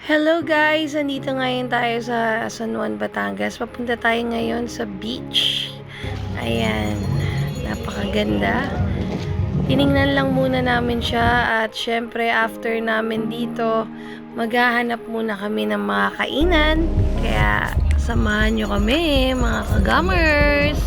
Hello guys! Andito ngayon tayo sa San Juan, Batangas. Papunta tayo ngayon sa beach. Ayan. Napakaganda. Tiningnan lang muna namin siya at syempre after namin dito, maghahanap muna kami ng mga kainan. Kaya samahan nyo kami mga kagamers!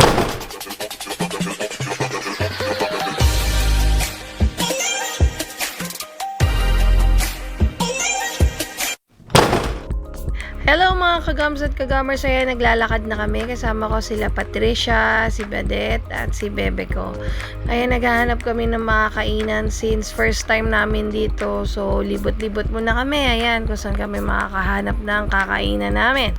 Hello mga kagams at kagamers, ayan naglalakad na kami. Kasama ko sila Patricia, si Badet at si Bebe ko. Ayan naghahanap kami ng mga kainan since first time namin dito. So libot-libot muna kami. Ayan kung saan kami makakahanap ng kakainan namin.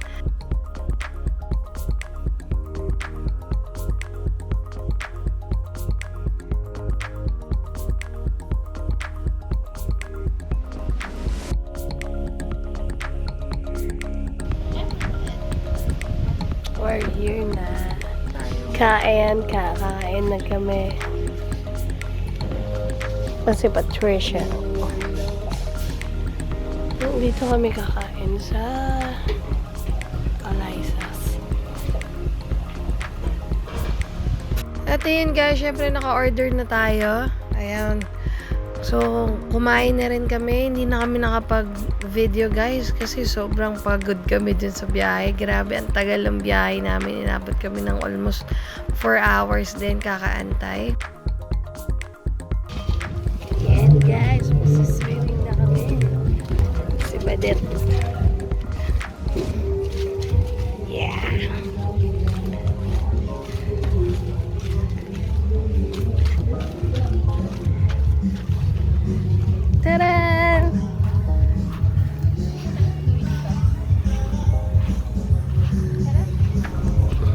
We're here na. Kakain na kami. Kasi Patricia. Dito kami kakain sa Alaisas. At yun guys, syempre naka-order na tayo. Ayan. So, kumain na rin kami. Hindi na kami nakapag-video guys kasi sobrang pagod kami dun sa biyahe. Grabe, ang tagal ng biyahe namin. Inabot kami ng almost 4 hours din kakaantay. Yan guys, masiswimming na kami. Si Badet. Yeah. Tara!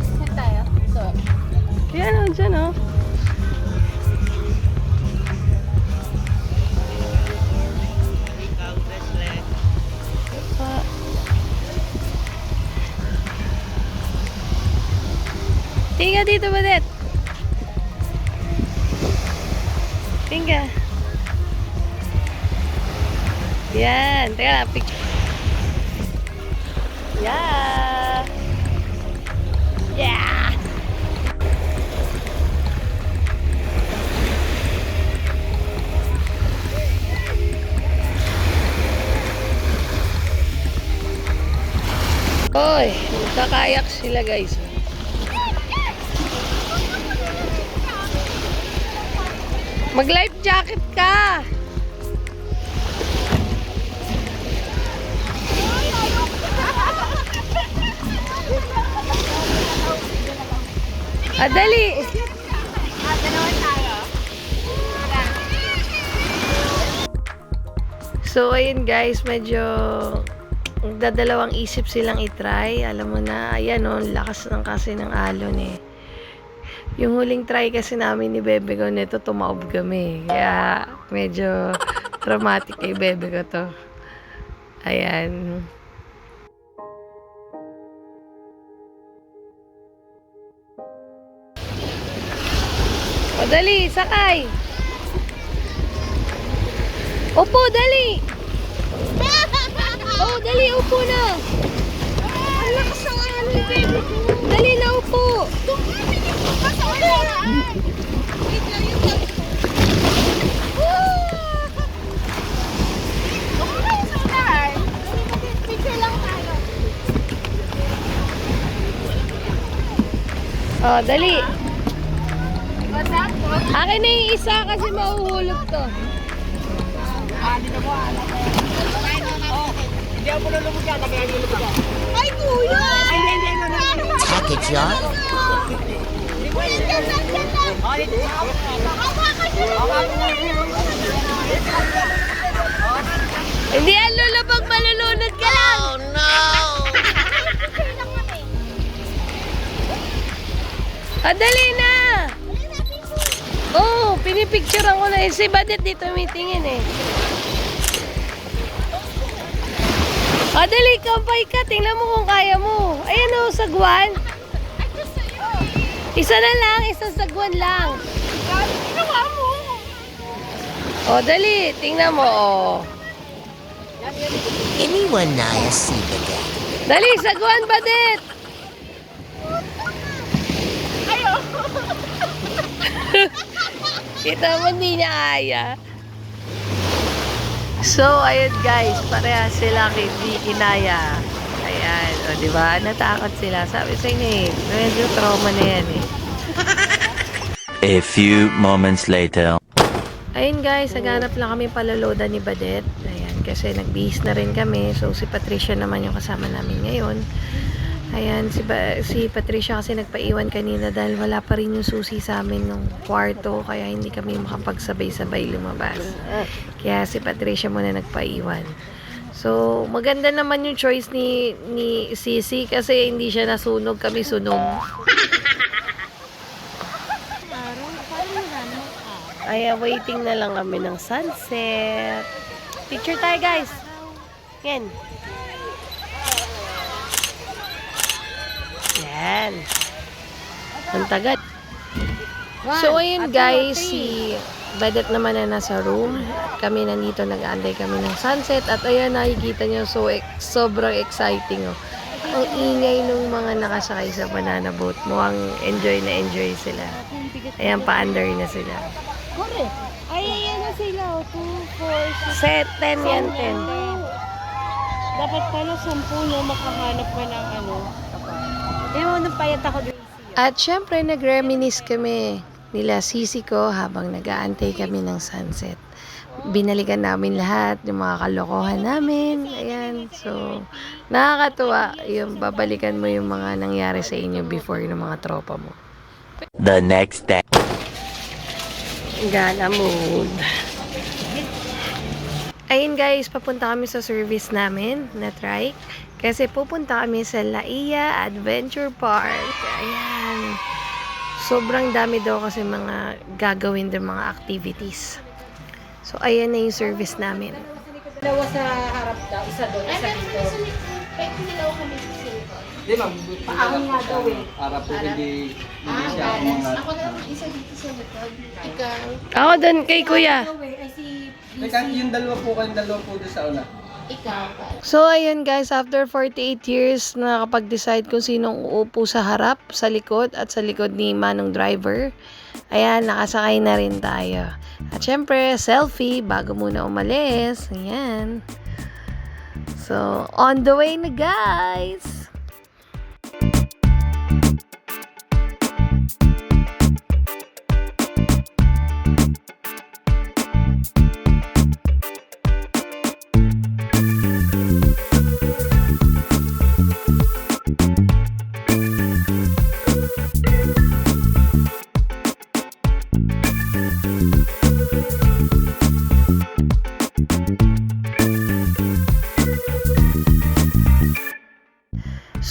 Saan tayo? Ito. Yan o, dyan o. Tingga dito, Badet. Tingga. Yan. Teka, picture. Yeah. Yeah. Oy, magkakayak sila guys. Mag-life jacket ka. Dali. Dalawan tayo. So, ayun guys, medyo dadalawang isip silang itry. Alam mo na, ayan o, lakas ng kasi ng alon eh. Yung huling try kasi namin ni Bebe ko nito, tumaob kami. Kaya, medyo traumatic kay Bebe ko to. Ayan. O, dali, sakay. Upo, dali. Oh, dali, upo na. Ang lakas ng ano ni baby ko. Dali na, upo. Basta ulan. Wait lang yung sabi ko. Okay na yung sunan. Picture lang tayo. Oh, dali. What's up? Akin na yung isa kasi mahuhulog to. Hindi ako malulubog ka. Ay, kuya! Hindi. Package yan? Hindi yan lulubog, malulunod ka lang. Oh no! Dali na. Oh, pinipicturean ko na. Si Badet dito mitingin eh. Dali, kampay ka. Tingnan mo kung kaya mo. Ayan o, sagwan. Isa na lang, isang sagwan lang. Ginawa mo. Dali, tingnan mo, Ini Wanaya Sibaga. Dali, saguan, Badet! Ayo! Kita mo, hindi niya kaya. So, ayun guys, pareha sila hindi kinaya. Ayan, o diba? Natakot sila. Sabi sa inyo eh, medyo trauma na yan eh. A few moments later. Ayun guys, naghanap lang kami paloloda ni Badet. Ayan, kasi nagbihis na rin kami. So, si Patricia naman yung kasama namin ngayon. Ayan, si Patricia kasi nagpaiwan kanina dahil wala pa rin yung susi sa amin nung kwarto. Kaya hindi kami makapagsabay-sabay lumabas. Kaya si Patricia muna nagpaiwan. So, maganda naman yung choice ni Sisi kasi hindi siya nasunog, kami sunog. Ay, waiting na lang kami ng sunset. Picture tayo, guys. Yan. Yan. Ang tagal. So, ayun guys, si Badet naman na nasa room. Kami nandito, nag-aantay kami ng sunset. At ayan, nakikita nyo, sobrang exciting. Oh. Ang ingay nung mga nakasakay sa banana boat. Mukhang enjoy na enjoy sila. Ayan, pa-under na sila. Ay, ayan na sila. 2, 4, 6. Set 10 yan, 10. Dapat pala 10 no, makahanap ka ng ano. Ewan, napayat ako din. At syempre, nag-reminisce kami nila Sisi ko habang nag-aantay kami ng sunset. Binalikan namin lahat, yung mga kalokohan namin. Ayan, so, nakakatuwa yung babalikan mo yung mga nangyari sa inyo before ng mga tropa mo. The next day. Gala mood. Ayun guys, papunta kami sa service namin na trike. Kasi pupunta kami sa Laia Adventure Park. Ayan. Sobrang dami daw kasi mga gagawin din mga activities. So, ayan na yung service namin. Dalawa sa harap daw, isa doon, isa dito. Hindi ma'am, Paahon nga daw eh. para po hindi siya umangat. Ako doon kay kuya. Ay si Teka, yung dalawa po doon sa una. So, ayun guys, after 48 years, nakakapag-decide kung sinong uupo sa harap, sa likod, at sa likod ni Manong driver. Ayan, nakasakay na rin tayo. At syempre, selfie bago muna umalis. Ayan. So, on the way na guys!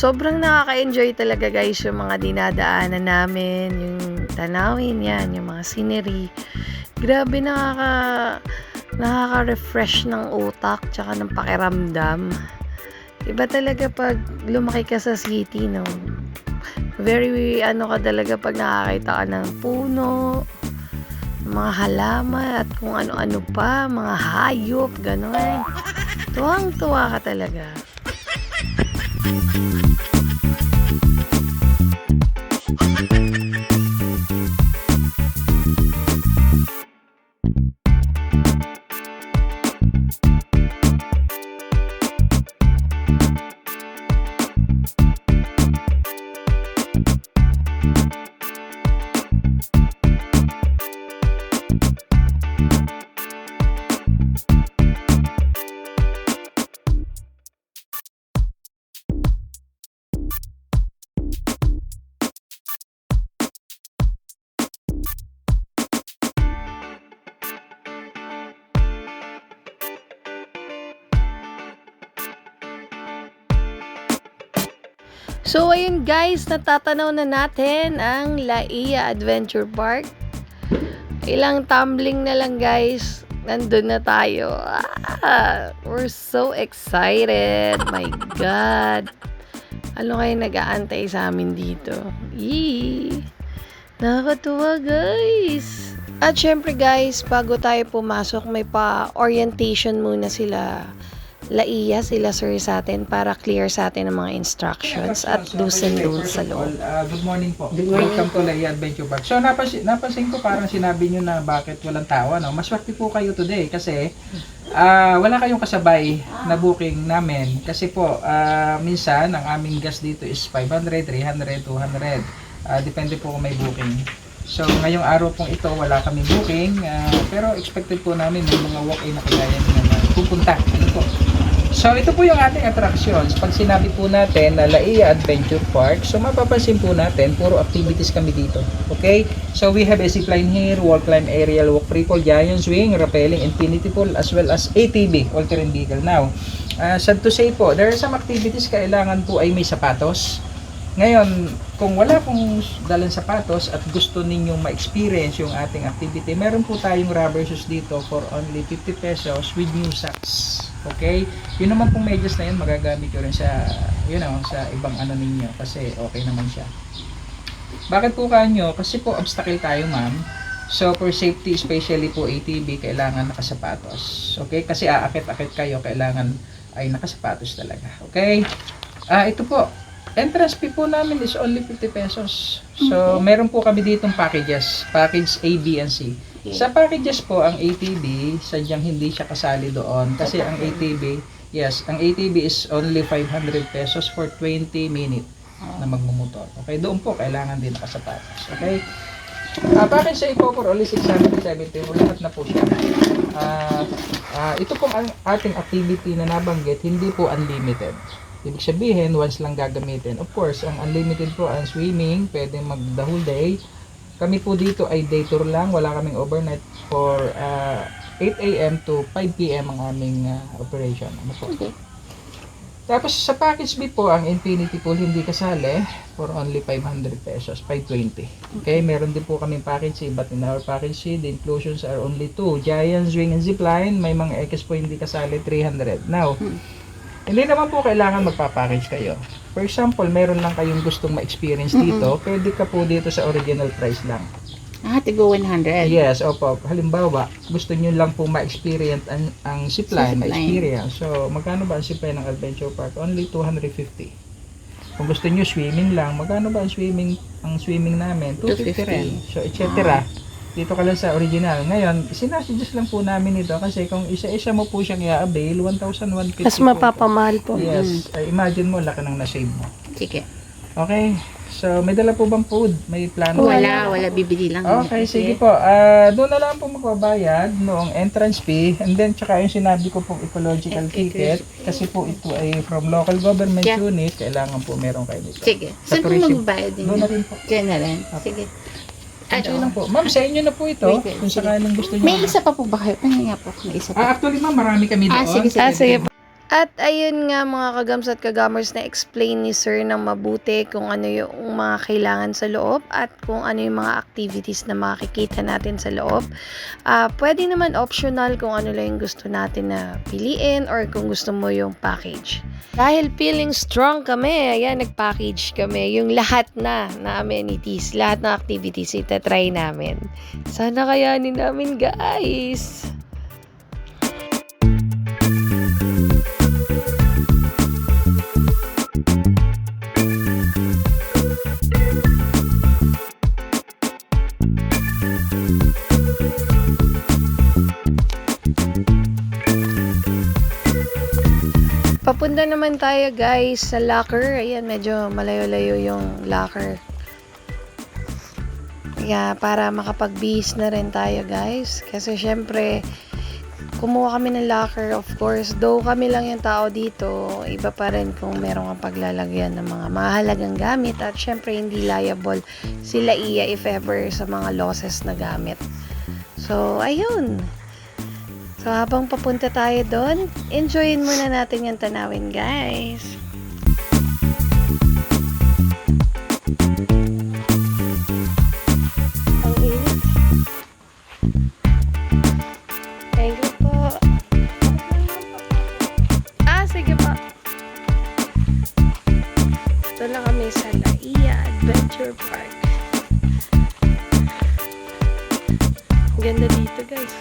Sobrang nakaka-enjoy talaga guys yung mga dinadaanan namin, yung tanawin yan, yung mga scenery. Grabe nakaka-refresh ng utak tsaka ng pakiramdam. Iba talaga pag lumaki ka sa city, no? Very ka talaga pag nakakita ka ng puno, mga halaman at kung ano-ano pa, mga hayop, gano'n. Tuwang-tuwa ka talaga. So, ayun guys, natatanaw na natin ang Laia Adventure Park. Ilang tumbling na lang guys, nandun na tayo. We're so excited. My God. Ano kayo nag-aantay sa amin dito? Yee! Nakakatuwa guys. At syempre guys, bago tayo pumasok, may pa-orientation muna sila Laiya, sila sir sa atin para clear sa atin ang mga instructions at do's and don'ts sa loob. Good morning po. Welcome to Laiya Adventure Park. So napansin ko parang sinabi nyo na bakit walang tao, no? Maswerte po kayo today kasi wala kayong kasabay na booking namin kasi po minsan ang aming gas dito is 500, 300, 200. Depende po kung may booking. So ngayong araw pong ito wala kami booking pero expected po namin may mga walk-in na kagaya na pupunta. Ano po? So ito po yung ating attractions. Pag sinabi po natin na Laiya Adventure Park, so mapapansin po natin puro activities kami dito. Okay? So we have a zipline here, wall climb, aerial walk, free fall, giant swing, rappelling, infinity pool, as well as ATV, all-terrain vehicle. Now, sad to say po, there are some activities kailangan po ay may sapatos. Ngayon, kung wala pong dalang sapatos at gusto ninyong ma-experience yung ating activity, meron po tayong rubber shoes dito for only 50 pesos with new socks. Okay? Yun naman pong medyas na yun, magagamit nyo rin sa, sa ibang ano ninyo kasi okay naman siya. Bakit po kanyo? Kasi po obstacle tayo, ma'am. So, for safety, especially po ATV, kailangan nakasapatos. Okay? Kasi aakit-akit kayo, kailangan ay nakasapatos talaga. Okay? Ito po. Entrance fee po namin is only 50 pesos. So, meron po kami ditong packages. Package A, B, and C. Sa packages po, ang ATV, sadyang hindi siya kasali doon. Kasi ang ATV, ang ATV is only 500 pesos for 20 minutes na magmumotor. Okay, doon po, kailangan din nakasapatos. Okay? Package A po for only 670. Lahat na po siya. Ito pong ang ating activity na nabanggit, hindi po unlimited. Ibig sabihin, once lang gagamitin. Of course, ang unlimited po ang swimming, pwede mag the whole day. Kami po dito ay day tour lang, wala kaming overnight for 8 a.m. to 5 p.m. ang aming operation. Ano po? Okay. Tapos sa package B po, ang infinity pool hindi kasali for only 500 pesos, 520. Okay, meron din po kaming package C, but in our package C, the inclusions are only 2. Giant swing and zipline, may mga X po hindi kasali, 300. Now, hindi naman po kailangan magpapackage kayo. For example, meron lang kayong gustong ma-experience dito, pwede ka po dito sa original price lang. Tigo 100. Yes, opo. Halimbawa, gusto nyo lang po ma-experience ang zipline, ma-experience. So, magkano ba ang zipline ng Adventure Park? Only 250. Kung gusto nyo swimming lang, magkano ba ang swimming namin? 250 rin. So, etc. Dito ka lang sa original. Ngayon, sinasuggest lang po namin ito kasi kung isa-isa mo po siyang i-avail, 1,150 Mas mapapamahal po. Yes. Imagine mo, laki ng na-save mo. Sige. Okay. So, may dala po bang food? May plano? Wala, bibili lang. Okay, sige po. Doon na lang po magbabayad noong entrance fee and then tsaka yung sinabi ko pong ecological ticket kasi po ito ay from local government unit, kailangan po meron kayo dito. Sige. Saan po magbabayad din? Doon na rin po. Diyan na rin. Sige. Okay lang po. Ma'am, sa inyo na po ito. Kung sakaling gusto niyo. May isa pa po ba kayo? Pahinga po. May isa pa. Actually, ma'am, marami kami doon. Sige. Sige po. At ayun nga mga kagams at kagamers na explain ni sir ng mabuti kung ano yung mga kailangan sa loob at kung ano yung mga activities na makikita natin sa loob. Pwede naman optional kung ano lang yung gusto natin na piliin or kung gusto mo yung package. Dahil feeling strong kami, ayan, nag-package kami. Yung lahat na amenities, lahat na activities, itatry namin. Sana kayanin namin, guys! Papunta naman tayo guys sa locker. Ayan, medyo malayo-layo yung locker. Kaya para makapagbihis na rin tayo guys. Kasi syempre, kumuha kami ng locker of course. Though kami lang yung tao dito, iba pa rin kung meron kang paglalagyan ng mga mahalagang gamit. At syempre, hindi liable si Laiya if ever sa mga losses na gamit. So, ayun. So, habang papunta tayo doon, enjoyin muna natin yung tanawin, guys. Ang init. Thank you po. Sige po. Ito na kami sa Laiya Adventure Park. Ang ganda dito, guys.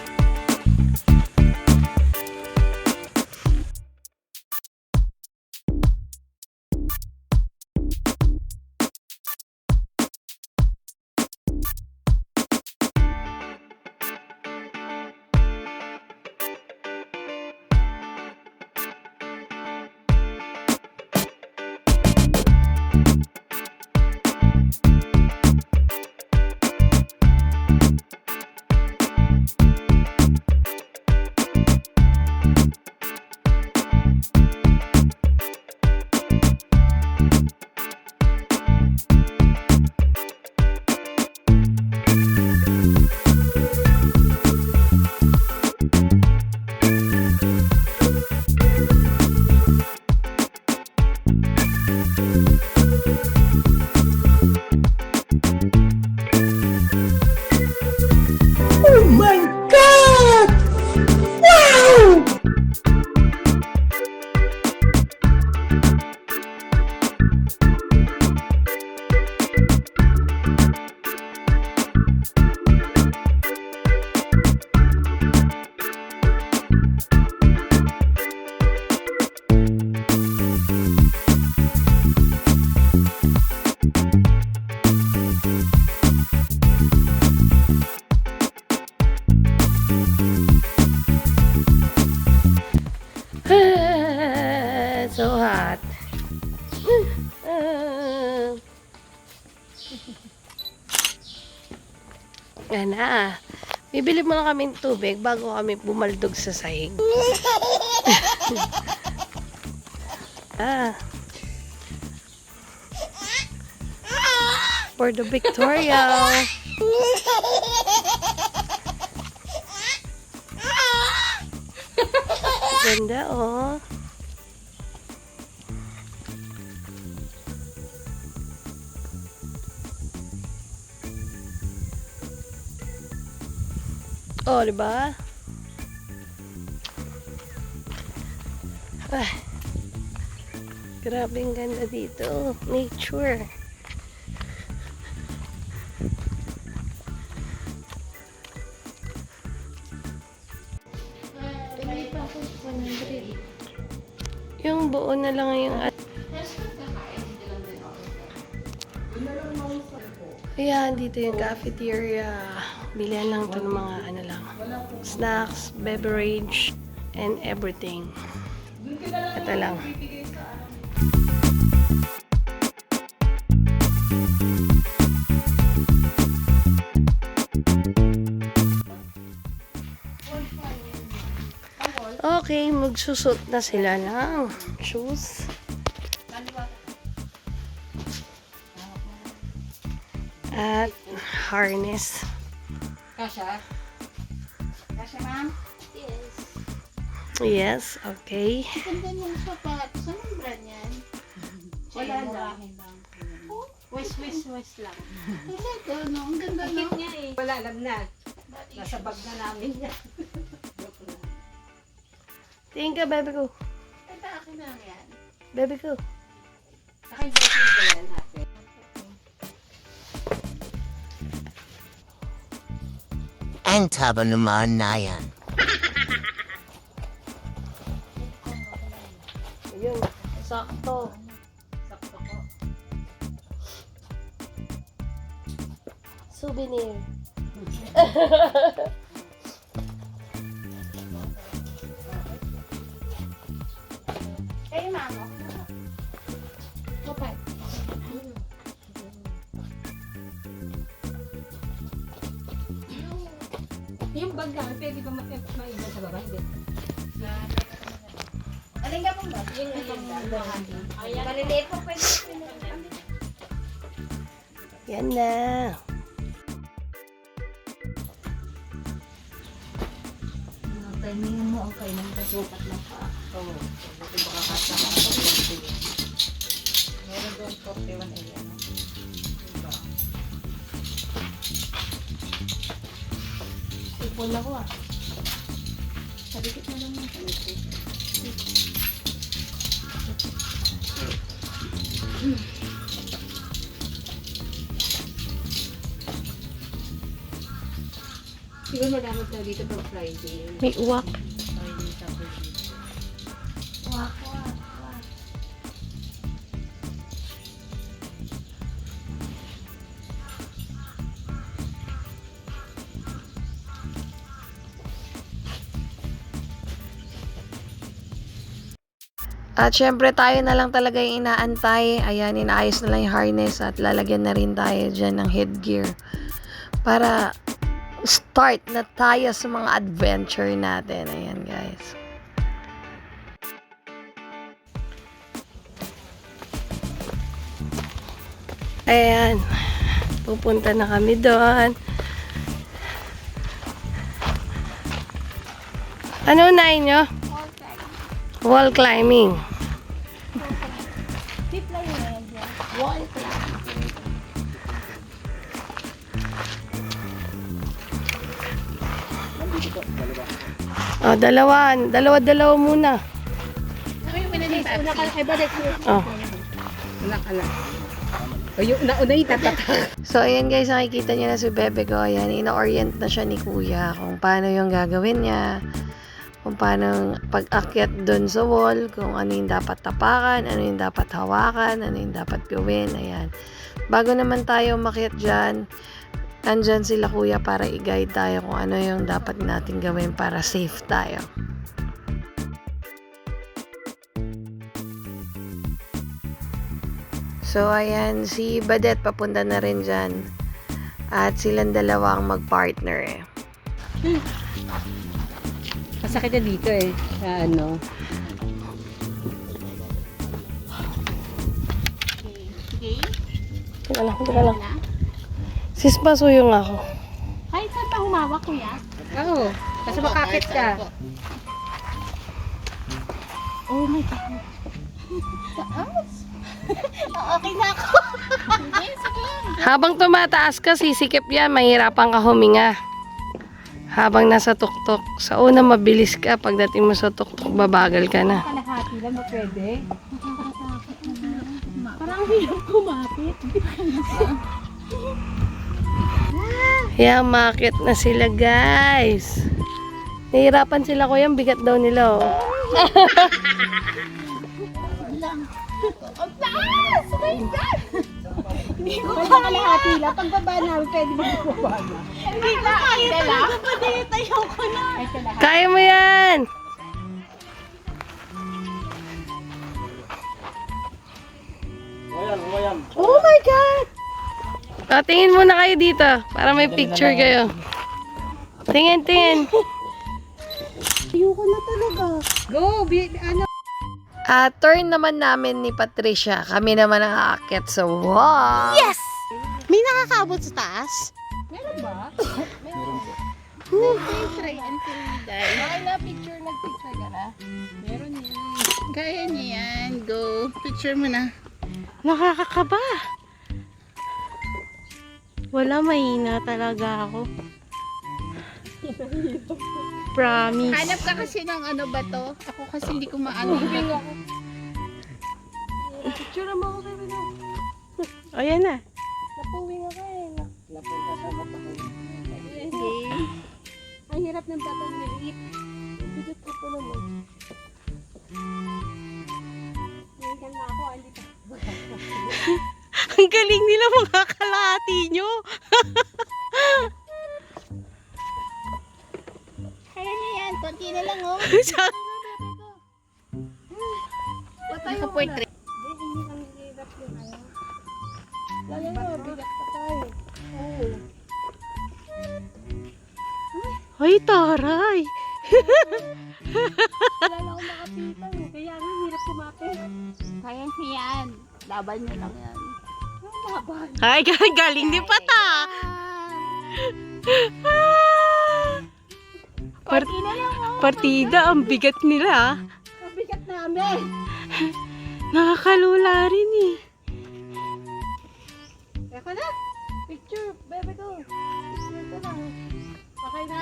hot. Yan na. Bibili muna kami ng tubig bago kami bumaldog sa sahig. For the Victoria. Ganda, oh. Oh, diba? Ah, grabe ang ganda dito. Nature. Yung buo na lang yung ayan, dito yung cafeteria. Bilihan lang ito ng mga ano lang. Snacks, beverage, and everything. Ito lang. Okay, magsusot na sila ng shoes. At harness. Kasha? Kasha, ma'am? Yes, okay. Ganda yung sapat. Saan ang brand yan? Wala lang. West lang. Ito, no? Ang ganda, no? Niya eh. Wala, lagnat. Nasa bag na namin yan. Tingin ka, baby ko. Ito, akin na yan. Baby ko. Akin ba yan, ate? Ang taba naman na yan. Ayun, sakto. Sakto ko. Souvenir. Kayo, mama. Kapag. Yung bag lang, pwede ba maiba sa baba? Hindi. Alin ka pong bag? Yung bag. Maliliit po pwede. Yan na. Timing mo, okay. Nang kasukat lang pa. Oo. Buti baka kasama ako. Meron doon 41 area. Diba? Ipon ako ah. Sabikit na lang yung palikit. Siguro madamot na dito pag Friday. May uwak. Friday, Saturday. Uwak. At syempre tayo na lang talaga yung inaantay. Ayan, inaayos na lang yung harness at lalagyan na rin tayo dyan ng headgear. Para start na tayo sa mga adventure natin. Ayan guys. Ayan. Pupunta na kami doon. Ano unahin nyo? Wall climbing. Oh, dalawa muna. Oh. So, ayan guys, nakikita niyo na si Bebe ko. Ayan, ina-orient na siya ni Kuya kung paano yung gagawin niya. Kung paano pag-akyat doon sa wall, kung ano yung dapat tapakan, ano yung dapat hawakan, ano yung dapat gawin. Ayan. Bago naman tayo umakyat dyan, andyan sila Kuya para i-guide tayo kung ano yung dapat natin gawin para safe tayo. So, ayan, si Badet papunta na rin dyan. At silang dalawa ang mag-partner eh. Masakit na dito eh. Sa ano. Teka lang. Sis, pasuyong ako. Ay, saan pa humawak, kuya? Oo. Kasi makakit ka. Oh my God. Okay na ako. Habang tumataas ka, sisikip yan, mahirapan ka huminga. Habang nasa tuktok. Sa una, mabilis ka. Pagdating mo sa tuktok, babagal ka na. Kalahati lang ba pwede? Parang hirap kumapit. Yeah, makit na sila, guys. Nahihirapan sila, kuya. Ang bigat daw nila, oh. Ang taas! Oh my God! Hindi ko kalahati lang. Pagbaba namin, pwede ba bumaba na? Hindi na, kaya lang. Ayaw ko na. Kaya mo yan! Oh my God! Tingin muna kayo dito para may picture kayo. Tingin. Ayoko na talaga. Go! Ano? Turn naman namin ni Patricia. Kami naman ang aakyat sa wall. Yes! May nakakaabot sa taas? Meron ba? Try until we die. Nagpicture ka na? Meron yan. Kaya niya yan. Go. Picture mo na. Nakakakaba. Wala, mahina talaga ako. Promise. Hanap ka kasi ng ano ba to? Ako kasi hindi ko maano. Picture mo ako kayo. Ayan na. Napuwing ako eh. Napunta sa mata ko. Ang hirap ng batang maliit. Bigat ko pa naman. Hinigan na ako. Hindi pa. Ang galing nila mga kalahati nyo. Kaya niya yan. Konti na lang oh. Naka-portrait. Ay, taray. Kaya nga, hirap kumapit. Kaya niya yan. Laban niya lang yan. Laban. Ay, galing din pata. Konti na lang oh. Partida, ang bigat nila. Ang bigat namin. Nakakalula rin eh. Kaya ko na. Picture. Bebe ko. Picture ko lang. Okay na.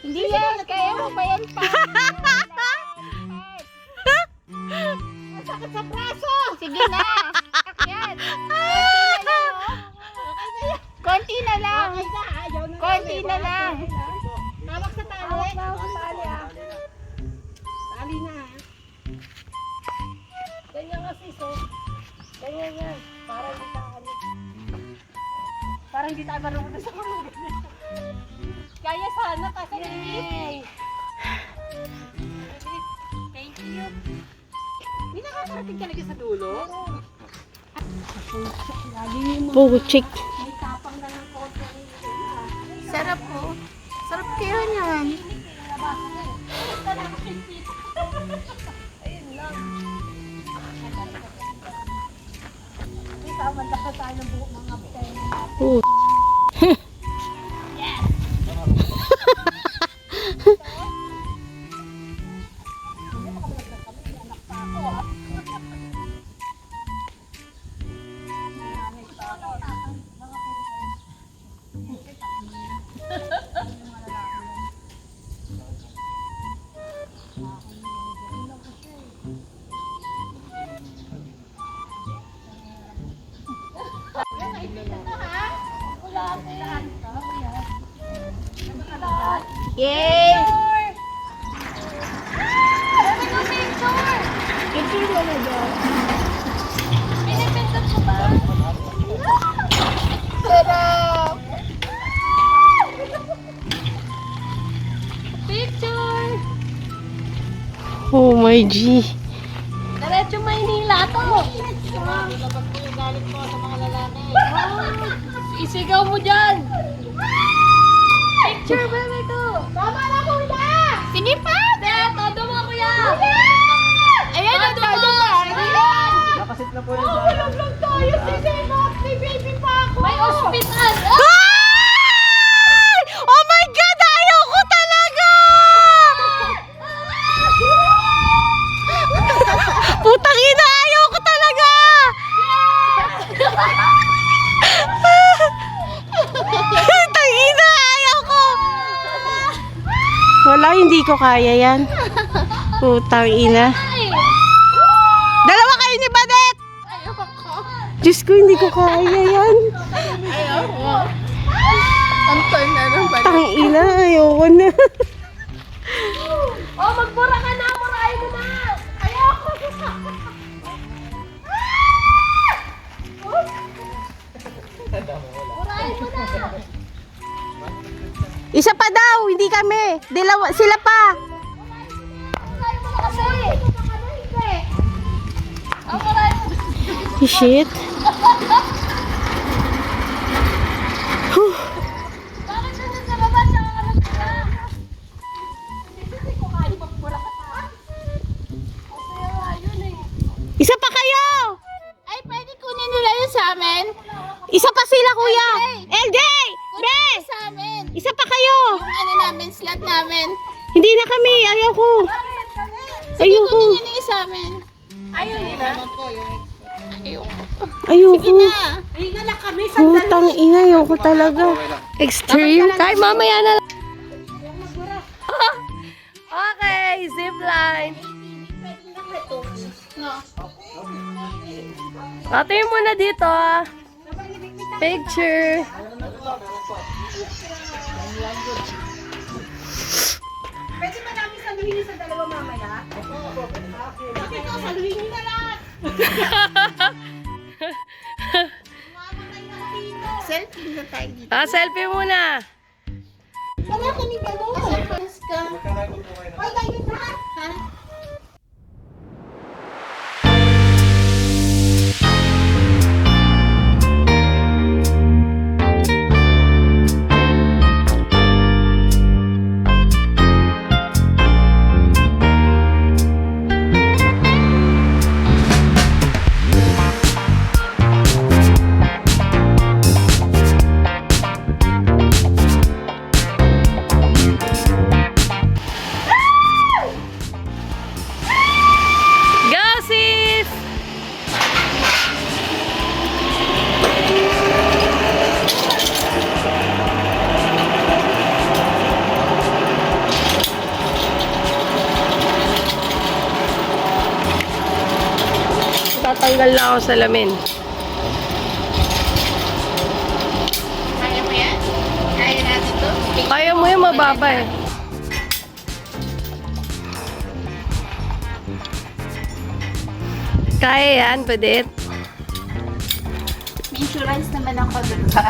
Hindi yan. Kaya mo ba yan pa? Masakit sa braso. Sige na. Akyat. Konti na lang. Konti na lang. Hawak sa tali. Hawak sa tali ah. Tali na ah. Ganyan kasi so. Ganyan yan. Parang di tayo marunong sa mga. Kaya sana kasi hindi. Thank you. Hindi nakakarating talaga sa dulo. Puchik. May tapang na ng konti. Sarap po. Sarap kaya niyan. Ayun lang. Isama na ka tayo ng buhok mga kapten. Yay! Picture mo na dyan. Pinipintot mo ba? Sarap! Picture! Oh my G. Diretso Maynila to. Dapat mo yung galit mo sa mga lalaki. Isigaw mo dyan! Picture, bebe ko! Tama na, kuya! Sige pa! Todo mo, kuya! Ayan, todo mo! Nakasit na po yun. Hulog lang tayo! Sige, may baby pa ako! May hospital! Ay! Oh my God! Ayaw ko talaga! Putang ina! Ayaw ko talaga! Tangina! Ayaw ko! Wala, hindi ko kaya yan. Putang ina. Dalawa kayo ni Badet! Diyos ko, hindi ko kaya yan. Tang ina, ayoko na. Oh, magbura ka na! Murahin mo na! Ayoko! Murahin mo na! Isa pa daw, hindi kami. Dalawa, sila pa. Murahin mo na kasi! Hindi! Ang murahin mo na! Shit. Bakit nandun sa baba? Tsaka ka lang sila? Hindi ko kaya magbura ka pa. Masaya nga yun eh. Isa pa kayo. Ay, pwede kunin nila yun sa amin? Isa pa sila, kuya. LJ! Be! Sa amin! Isa pa kayo. Yung ano namin, slot namin. Hindi na kami. Ayaw ko. Ayaw ko. Kunin nyo yung sa amin. Ayaw nila? Ayaw ko. Hinga na kami sa Putang ina, ayaw ko talaga. Extreme. Kahit mamaya na lang. Okay, zipline. Ate mo na dito. Picture. Pwede ba namin saluhin nyo sa dalawa mamaya? Bakit ito? Saluhin nyo na lahat! Selfie na tayo dito. Selfie muna. Wala ka ni Galo. Pasapas ka. Ay, tayo na! Ha? Go, sis! Tatanggal na ako sa lamin. Kaya mo yan? Kaya natin to? Kaya mo yung mababa eh. Kaya yan, Badet. May insurance naman ako, diba?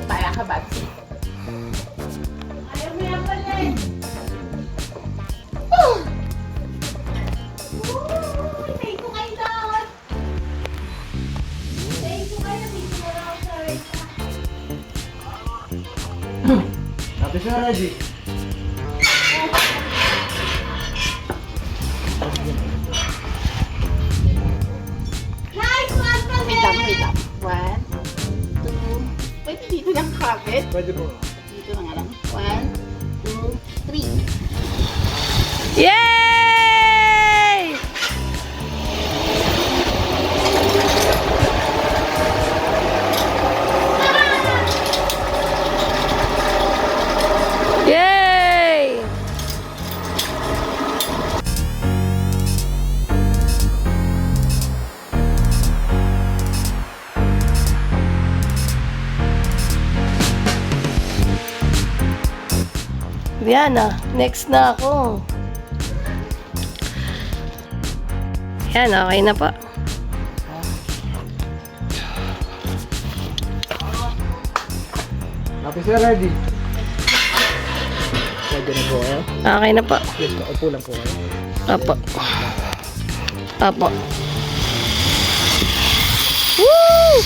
Para ka, Babsi. Ayaw mo yan pala eh. Thank you kayo doon. Thank you kayo. Dito na lang ako sa renta. Happy siya, Reggie. Nice one, Babet! Wait lang. 1, 2, pwede dito lang kabit. Pwede po. Dito na nga lang. 1, 2, 3. Yay! Yay! Diana, next na ako. Yan, okay na po. Happy siya, Reggie. Ready na po kayo? Okay na po. Yes po, upo lang po kayo. Apo. Apo. Woo!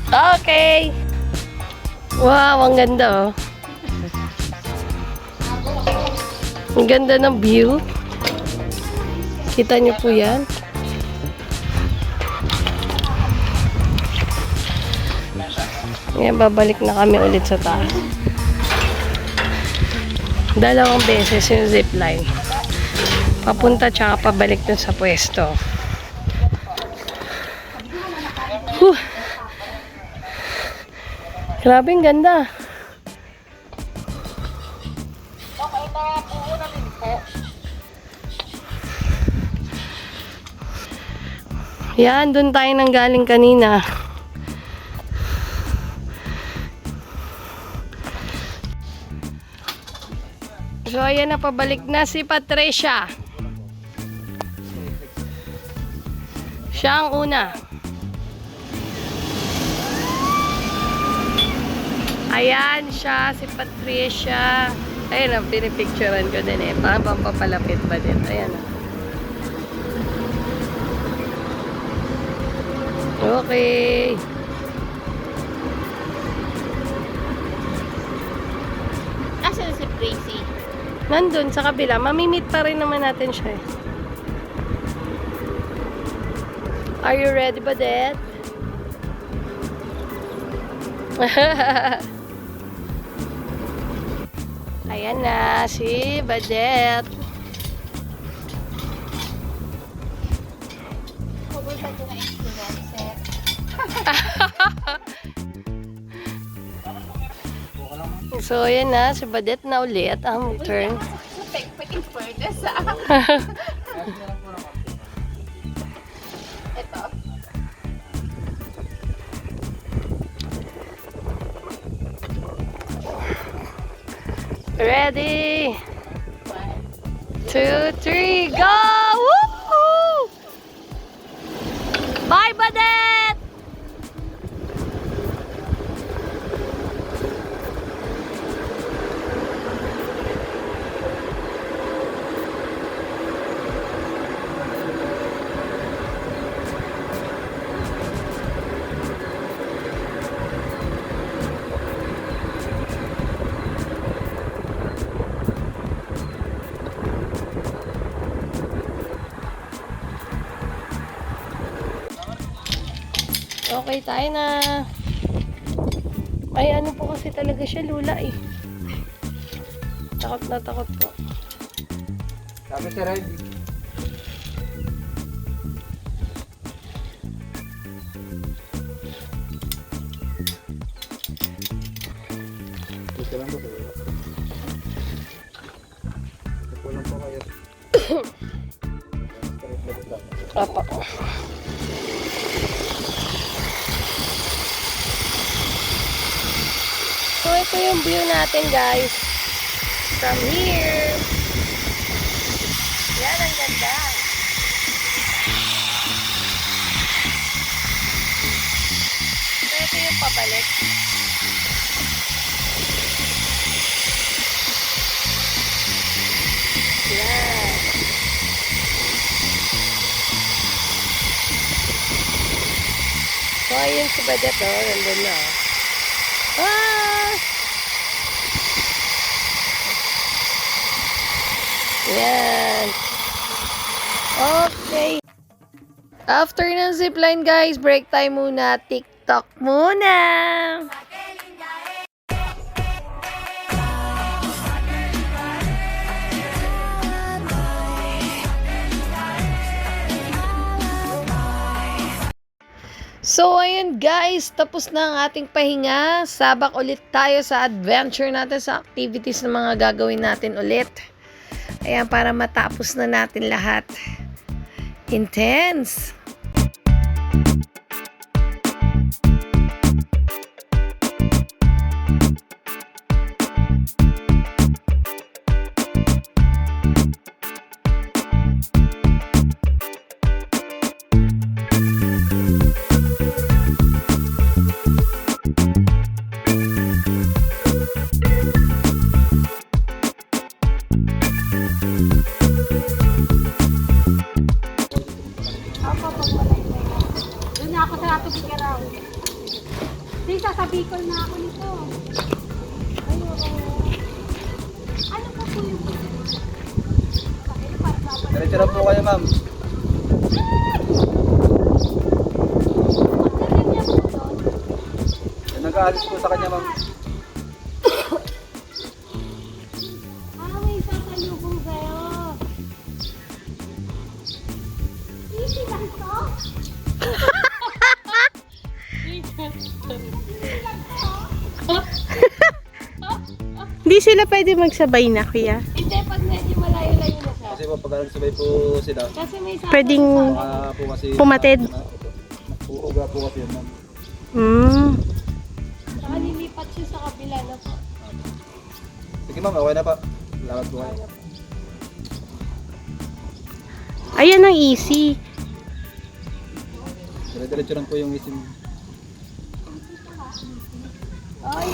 Okay. Wow, ang ganda oh. Ang ganda ng view. Kita niyo po yan. Ngayon, babalik na kami ulit sa taas. Dalawang beses yung zipline. Papunta tsaka pabalik dun sa pwesto. Whew. Grabe, ang ganda. Yan, dun tayo nang galing kanina. So, ayan na, pabalik na si Patricia. Siya ang una. Ayan siya, si Patricia. Ayan na, pinipicturean ko din eh. Parang pampapalapit ba din. Ayan na. Okay. Asan si Tracy? Nandun sa kabila. Mamimit pa rin naman natin siya eh. Are you ready, Badet? Ayan na, si Badet. Pupunta ko na influencer. So, ayan na, si Badet na ulit ang turn. Pwede further sa... Ito. Ready? 2, 3, go! Woo! Bye, Badet! Okay, tayo na. Ay, ano po kasi talaga siya, lula eh. Takot na takot po. Sabi si Ready. Dito lang po kayo. Upo lang po kayo. Apa. So, ito yung view natin, guys. From here. Yan, ang ganda. So, ito yung pabalik. Yan. So, ayun si Badet, oh. Nandun na, oh. Ah! Yan. Okay. After ng zipline, guys, break time muna. TikTok muna. So, ayun guys, tapos na ang ating pahinga. Sabak ulit tayo sa adventure natin, sa activities na mga gagawin natin ulit. Ayan, para matapos na natin lahat. Intense! Doon na ako sa Ato Bigaraw. Sige, sasabi ko na ako nito. Ayoko. Ano pa po yung Diretso lang po kayo, ma'am. Yan, nag-aalis po sa kanya, ma'am. may sasalubong kayo. Easy lang to. Hindi sila pwede magsabay na, kuya. Hindi, pag medyo malayo-layo na siya. Kasi po, pag nagsabay po sila, Kasi may Pwedeng baka po kasi... pumatid. Uuga po kasi yun, ma'am. Saka nilipat siya sa kabila na po. Sige, ma'am, okay na pa. Lakad po kayo. Ayan ang easy. Diretso lang po yung isim. Ay,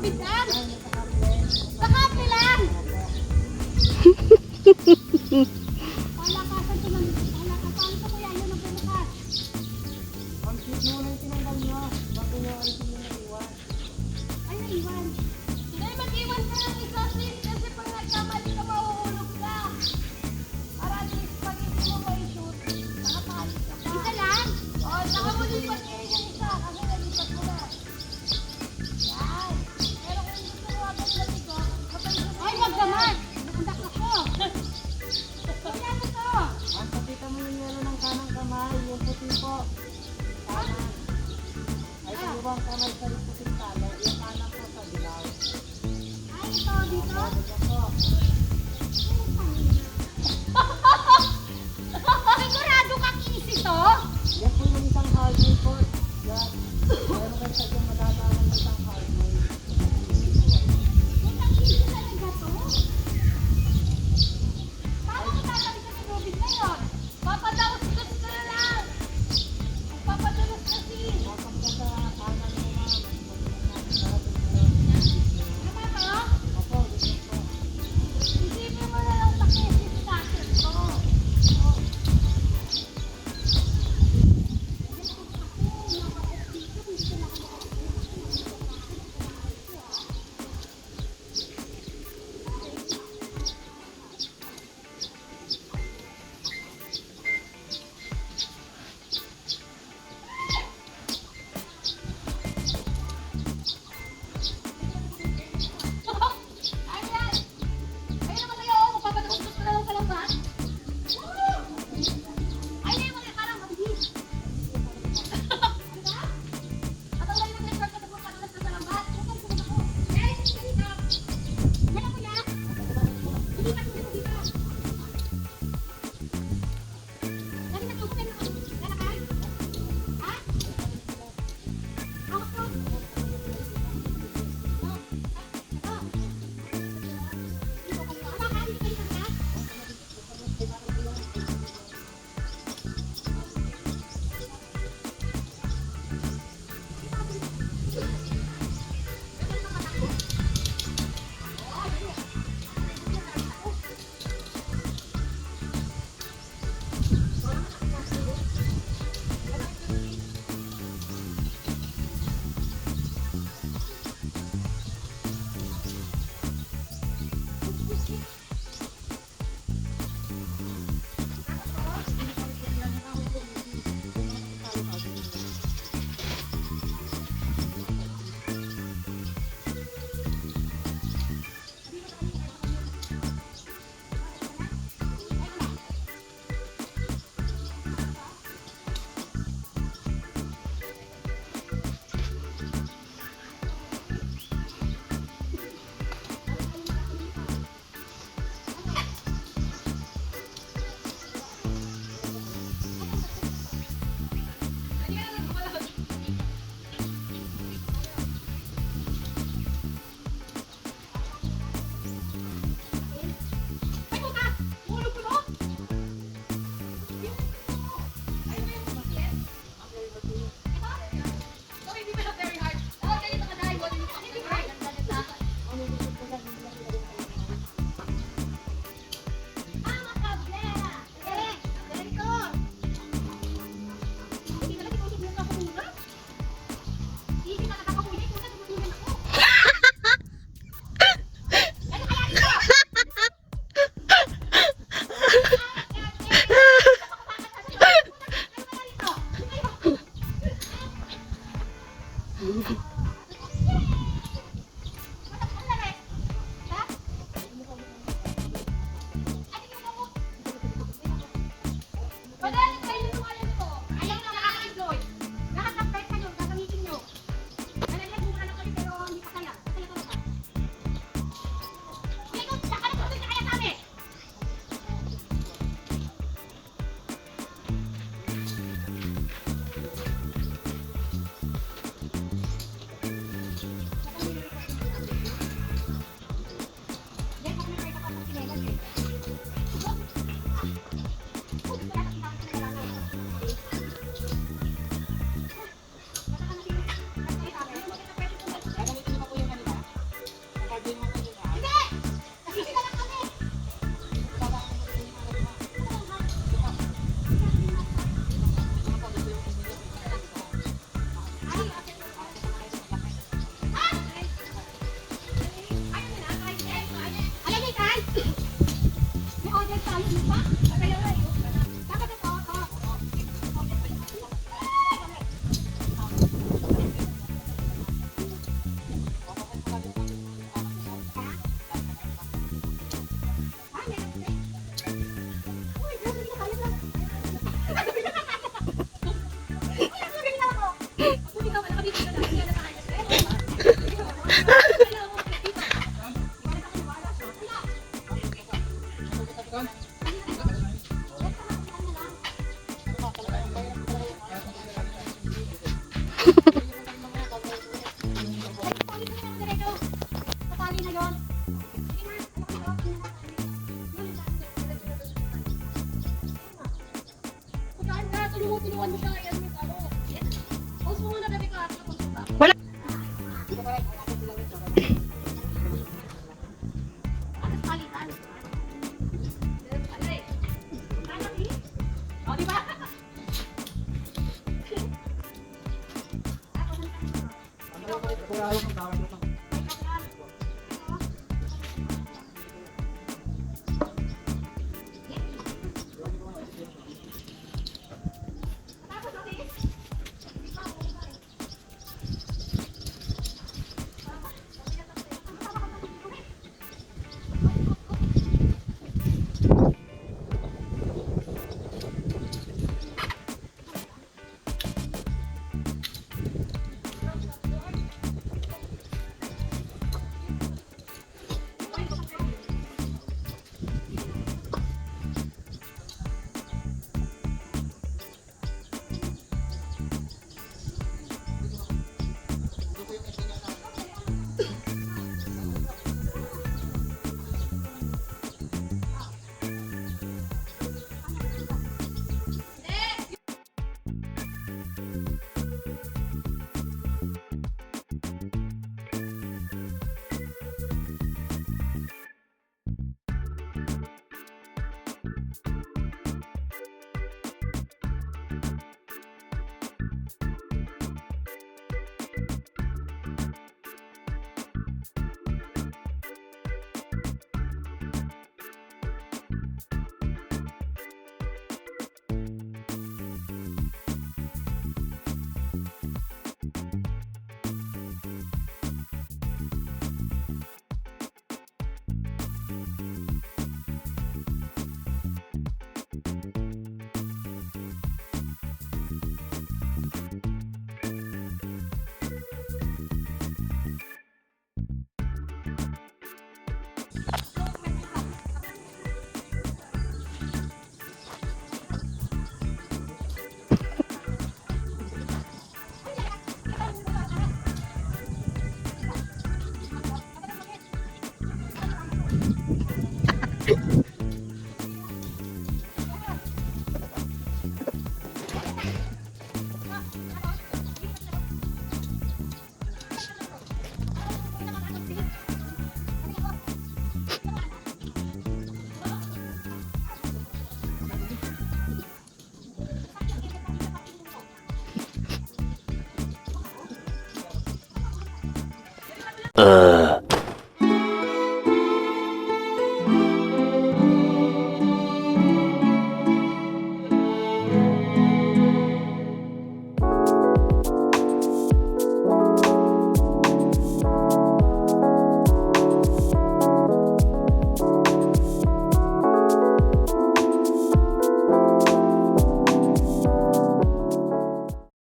nakakapit lang. Nakakapit lang. Palakasan ko ng palakasan ko kuya, yun ang bumukas. Ang cute mo na yung tinanggal niya. Bago niya alis yung naiwan. Ay, naiwan. Dahil mag-iwan ka ng isa sis, kasi pag nagkamali ka, mahuhulog ka. Para at least pag hindi mo ma-shoot, nakapaalis ka pa. Isa lang? Oo, saka mo lipat kayo yung isa, kasi nalipat mo na. Yan. Pero kung gusto mo agad lamig ko, ay, wag naman! Nakundak ako! Kaya mo to! Ang pakita mo yung yelo ng kanang kamay, yung puti po. Kanan. Ay, kaliwang kamay sa puting talo, yung kanan po sa dilaw. Ay, ito dito? Ito po. Sigurado kang easy to? Yan po yung isang hardware po. Yan. Meron kayo sa dyan madadaanan ng isang hardware. Yan ang easy talaga to? Paano ko tatawid sa tubig ngayon? Papadaos ka na lang! Papadaos kasi! Pasok ka sa kanan mo, ma'am. Tama to? Opo, dito po. Isipin mo na lang sa kesis natin to. Ayan! Ayun naman kayo, magpapadaos ka na lang sa lambat. Ay, ayun mga parang mabilis. Diba? At ang layo ng network na magpapadaos ka sa lambat. Huwag kang ako. Yes, ganito. Yan ako ya. Hindi pa dito dito. Lagi na tuko kayo. Lalakay? Ha? Ako to.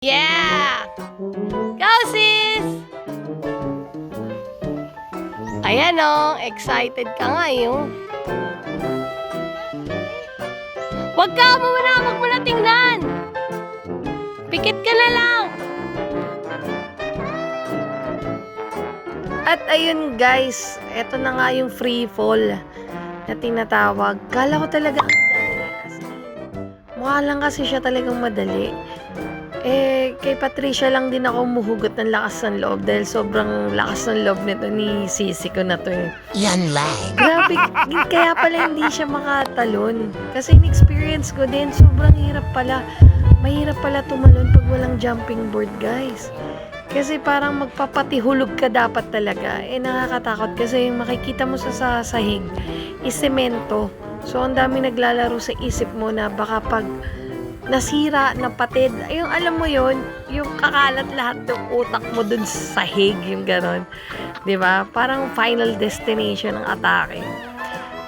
Yeah! Go, sis! Ayan o, excited ka nga yung. Huwag ka muna tingnan! Pikit ka na lang! At ayun guys, eto na nga yung free fall na tinatawag. Kala ko talaga madali. As in, mukha lang kasi siya talagang madali. Eh, kay Patricia lang din ako muhugot ng lakas ng loob dahil sobrang lakas ng loob nito ni sisi ko na to eh. Yan lang. Grabe, kaya pala hindi siya makatalon. Kasi in-experience ko din, sobrang hirap pala. Mahirap pala tumalon pag walang jumping board, guys. Kasi parang magpapatihulog ka dapat talaga. Eh, nakakatakot kasi yung makikita mo sa sahig is semento. So, ang dami naglalaro sa isip mo na baka pag nasira, napatid, yung alam mo yon, yung kakalat lahat ng utak mo dun sa sahig, yung ganon. 'Di ba? Parang final destination ng atake.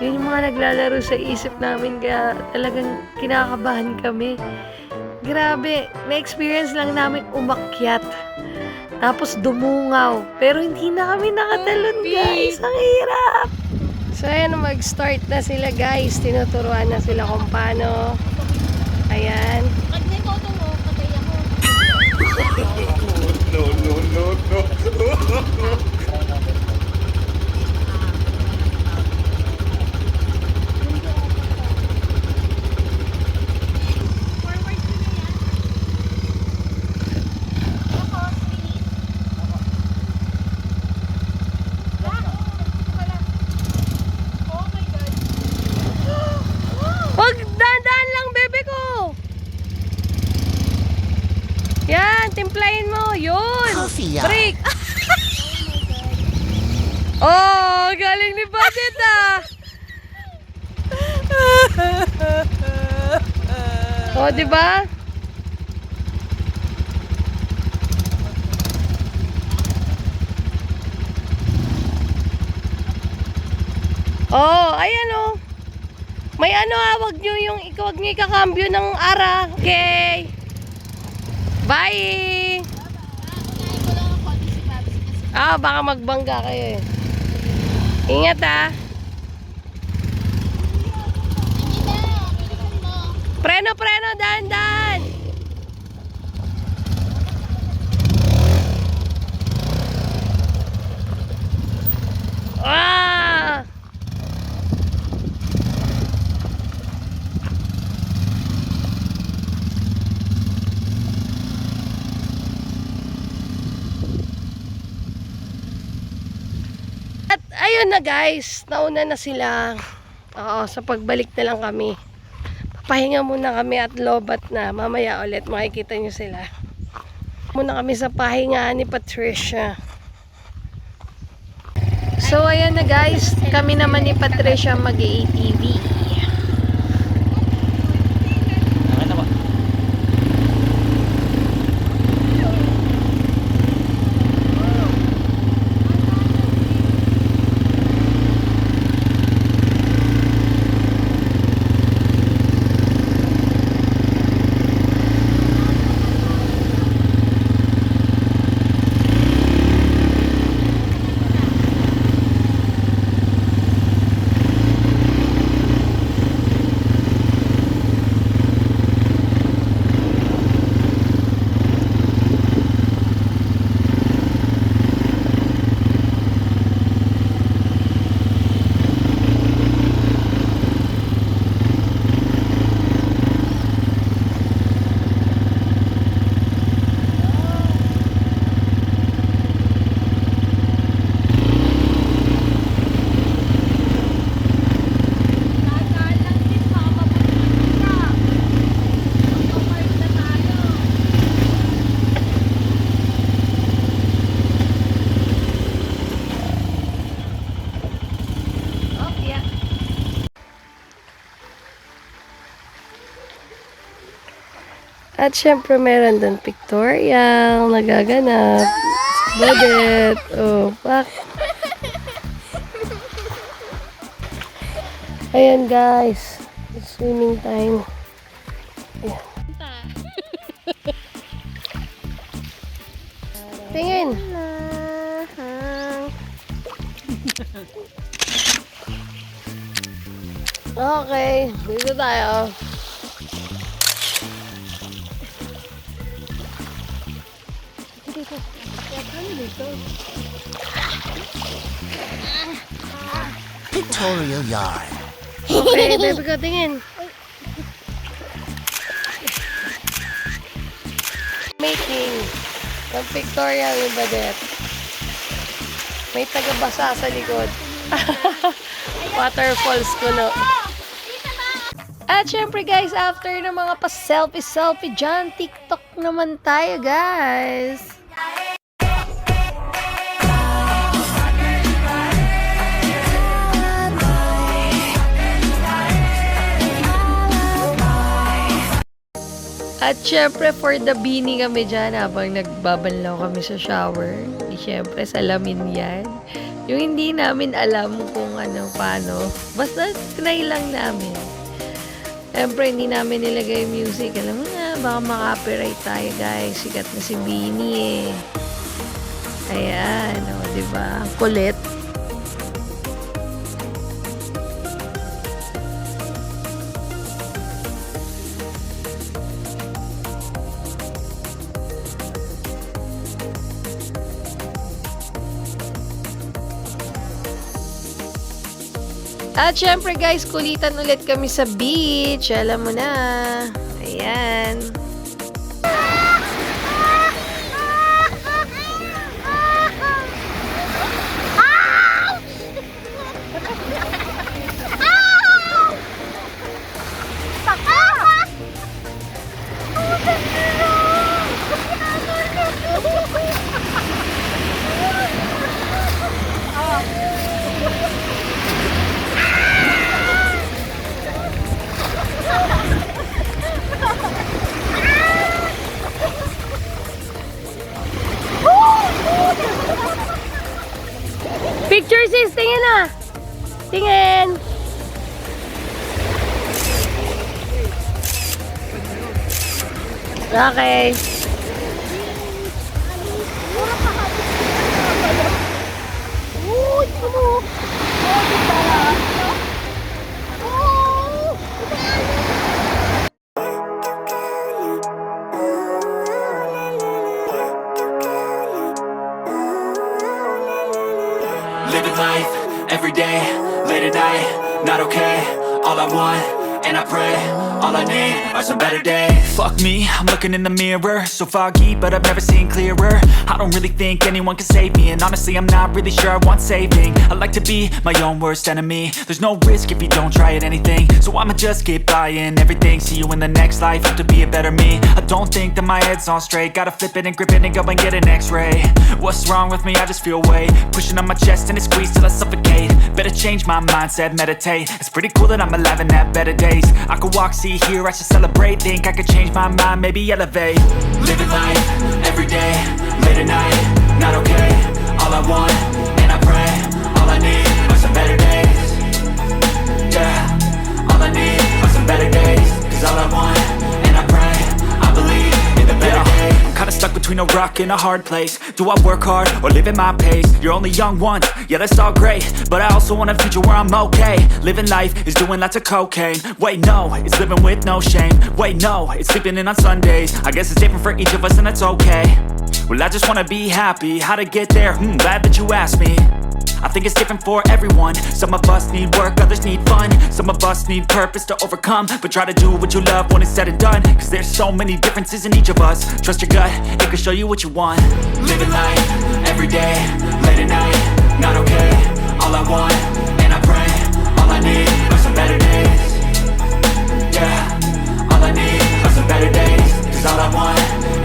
Yun yung mga naglalaro sa isip namin, kaya talagang kinakabahan kami. Grabe, na-experience lang namin umakyat. Tapos dumungaw. Pero hindi na kami nakatalon, guys. Ang hirap. So, ayan, mag-start na sila, guys. Tinuturuan na sila kung paano. Ayan. Pag may toto mo, patay ako. Wag, dahan lang, bebe ko. Yan, timplahin mo. Yun. Coffee yan. Break. Oh, galing ni Badit ah. Oh, di ba? Oh, ayan oh. May ano wag nyo ikakambyo ng ara. Okay. Bye. Ah, baka magbangga kayo eh. Ingat ah. Preno, dahan. Ah! At ayun na guys, nauna na sila. Oo, sa pagbalik na lang kami. Pahinga muna kami at lobat na. Mamaya ulit makikita nyo sila. Muna kami sa pahinga ni Patricia. So ayan na guys, kami naman ni Patricia mag-ATV. At syempre meron doon pictorial nagaganap. Badit. Oh, pak. Ayan guys. It's swimming time. Ayan. Tingin. Okay. Dito tayo. Pictorial yarn. Okay, baby ko, tingin. Making ng pictorial ni Badet. May taga-basa sa likod. Waterfalls ko, no? At syempre guys, after ng mga pa-selfie dyan, TikTok naman tayo guys. At syempre, for the beanie kami dyan habang nagbabanlaw kami sa shower. Syempre, salamin yan. Yung hindi namin alam kung ano, paano. Basta try lang namin. Syempre, hindi namin nilagay music. Alam mo na, baka maka-copyright tayo guys. Sikat na si Beanie eh. Ayan, o, diba? Kulit. At syempre guys, kulitan ulit kami sa beach. Alam mo na. Ayan. Picture sis, tingin na. Tingin. Okay. Living life, every day, late at night, not okay. All I want, and I pray, all I need are some better days. Fuck me, I'm looking in the mirror, so foggy, but I've never seen clearer. I don't really think anyone can save me, and honestly I'm not really sure I want saving. I like to be my own worst enemy. There's no risk if you don't try at anything, so I'ma just keep buying everything. See you in the next life, hope to be a better me. I don't think that my head's on straight, gotta flip it and grip it and go and get an x-ray. What's wrong with me? I just feel weight pushing on my chest and it squeezes till I suffocate. Better change my mindset, meditate. It's pretty cool that I'm alive and have better days. I could walk, see, hear, I should celebrate. Think I could change my mind, maybe elevate. Living life, every day, late at night, not okay. All I want, and I pray, all I need are some better days. Yeah, all I need are some better days. Cause all I want, and I pray, I believe in the better days. I'm kinda stuck between a rock and a hard place. Do I work hard or live at my pace? You're only young once, yeah that's all great, but I also want a future where I'm okay. Living life is doing lots of cocaine. Wait no, it's living with no shame. Wait no, it's sleeping in on Sundays. I guess it's different for each of us and that's okay. Well I just wanna be happy, how to get there? Glad that you asked me. I think it's different for everyone. Some of us need work, others need fun. Some of us need purpose to overcome. But try to do what you love when it's said and done. Cause there's so many differences in each of us. Trust your gut, it can show you what you want. Living life, every day, late at night, not okay. All I want, and I pray, all I need are some better days. Yeah, all I need are some better days. Cause all I want,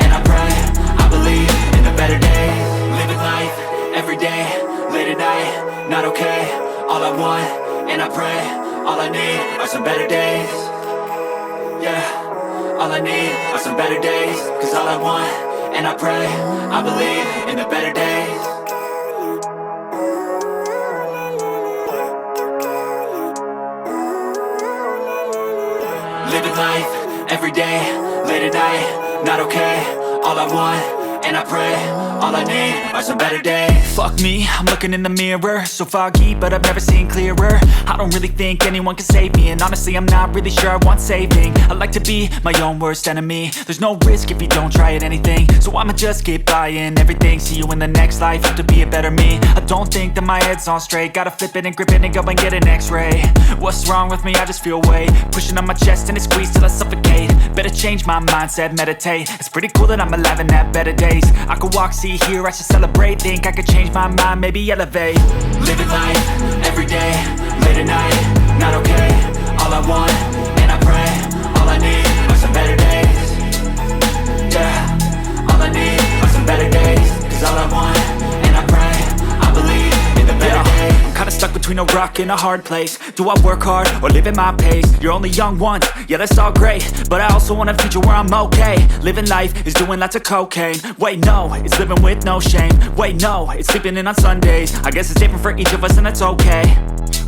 and I pray, I believe in the better days. Living life, every day, late at night, not okay. All I want, and I pray, all I need are some better days. Yeah, all I need are some better days. Cause all I want, and I pray, I believe in the better days. Living life, every day, late at night, not okay. All I want, and I pray, all I need are some better days. Fuck me, I'm looking in the mirror, so foggy, but I've never seen clearer. I don't really think anyone can save me, and honestly I'm not really sure I want saving. I like to be my own worst enemy. There's no risk if you don't try at anything, so I'ma just keep buying everything. See you in the next life, hope to be a better me. I don't think that my head's on straight, gotta flip it and grip it and go and get an x-ray. What's wrong with me? I just feel weight pushing on my chest and it squeezes till I suffocate. Better change my mindset, meditate. It's pretty cool that I'm alive and have better days. I could walk, see, hear, I should celebrate. Think I could change my mind, maybe elevate. Living life, every day, late at night, not okay. All I want, and I pray, all I need are some better days. Yeah, all I need are some better days. Cause all I want, and I pray, I believe in the better days. I'm kinda stuck between a rock and a hard place. Do I work hard or live at my pace? You're only young once, yeah that's all great, but I also want a future where I'm okay. Living life is doing lots of cocaine. Wait no, it's living with no shame. Wait no, it's sleeping in on Sundays. I guess it's different for each of us and that's okay.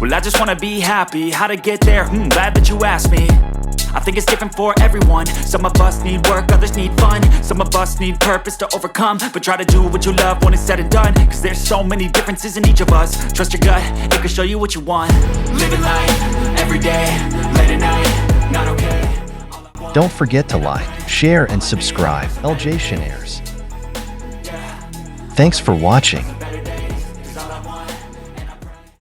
Well I just wanna be happy, how to get there? Glad that you asked me. I I think it's different for everyone. Some of us need work, others need fun. Some of us need purpose to overcome. But try to do what you love when it's said and done, cause there's so many differences in each of us. Trust your gut, it can show you what you want. Living life, everyday, late at night, not okay. Don't forget to like, share and subscribe. LJ Shenairs. Thanks for watching.